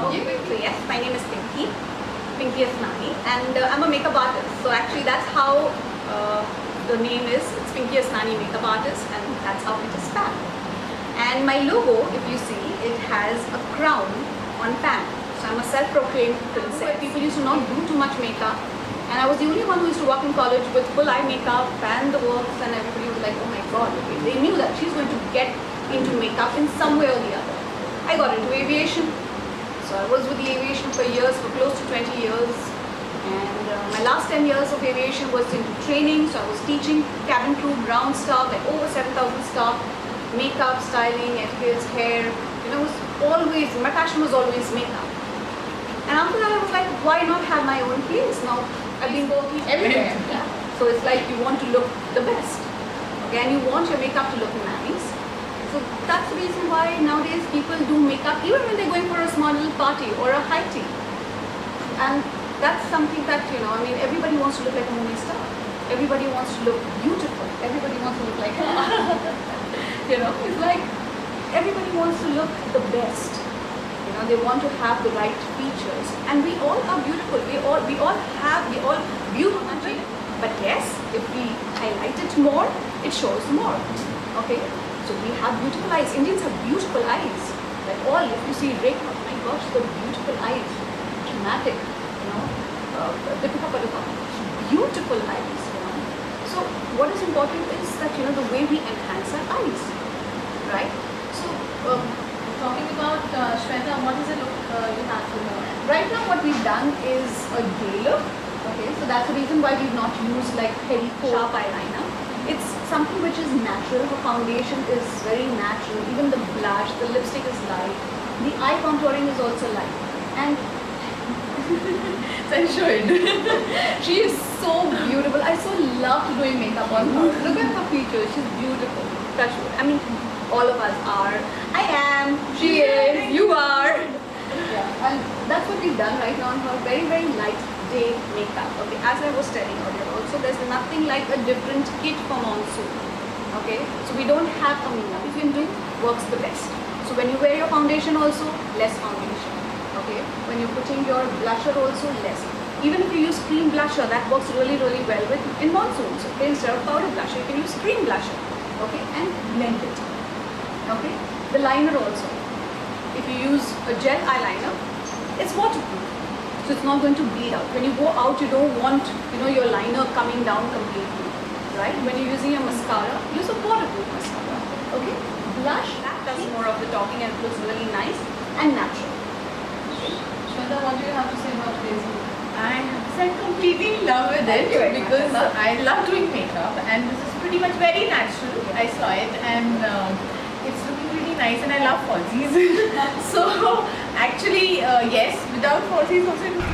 So yes, my name is Pinky Asnani, and I'm a makeup artist. So actually that's how the name is. It's Pinky Asnani Makeup Artist, and that's how it is spelled. And my logo, if you see, it has a crown on pan. So I'm a self-proclaimed princess. People used to not do too much makeup, and I was the only one who used to walk in college with full eye makeup and the works, and everybody was like, oh my god, okay. They knew that she's going to get into makeup in some way or the other. I got into aviation. So I was with the aviation for years, for close to 20 years, and my last 10 years of aviation was into training. So I was teaching cabin crew, ground staff, like over 7,000 staff, makeup, styling, etiquettes, hair. You know, it was always, my passion was always makeup. And after that I was like, why not have my own place? Now I've been working everywhere. Yeah. So it's like you want to look the best, okay, and you want your makeup to look nice. So that's the reason why nowadays people do makeup even when they're going for a small little party or a high tea. And that's something that, you know, I mean, everybody wants to look like a movie star. Everybody wants to look beautiful. Everybody wants to look like, you know, it's like everybody wants to look the best. You know, they want to have the right features. And we all are beautiful. We all beautiful. But yes, if we highlight it more, it shows more. Okay? So we have beautiful eyes. Indians have beautiful eyes. Like all, if you see Rekha, oh my gosh, the beautiful eyes. Dramatic, you know. Deepika Padukone, beautiful eyes, you know. So what is important is that, you know, the way we enhance our eyes, right? So talking about Shweta, what is the look you have for her? Right now what we've done is a gray look. Okay, so that's the reason why we've not used like heavy sharp eyeliner. It's something which is natural. The foundation is very natural. Even the blush, the lipstick is light. The eye contouring is also light. And I should. She is so beautiful. I so loved doing makeup on her. Look at her features. She's beautiful. Touch wood. I mean, all of us are. I am. She is. You are. Yeah. And that's what we've done right now on her. Very, very light day makeup. Okay. As I was telling earlier also, there's nothing like a different kit for monsoon. Okay. So we don't have a makeup. If you do, works the best. So when you wear your foundation also, less foundation. Okay. When you're putting your blusher also, less. Even if you use cream blusher, that works really, really well with in monsoons. Okay. Instead of powder blusher, you can use cream blusher. Okay. And blend it. Okay. The liner also. If you use a gel eyeliner, it's waterproof. So it's not going to bleed out. When you go out, you don't want, you know, your liner coming down completely, right? When you're using a mascara, use a waterproof mascara. Okay? Blush, that does more of the talking and it looks really nice and natural. Shweta, what do you have to say about today's look? I am completely in love with it because I love doing makeup and this is pretty much very natural. I saw it and it's looking really nice and I love falsies. So actually yes, without falsies also it was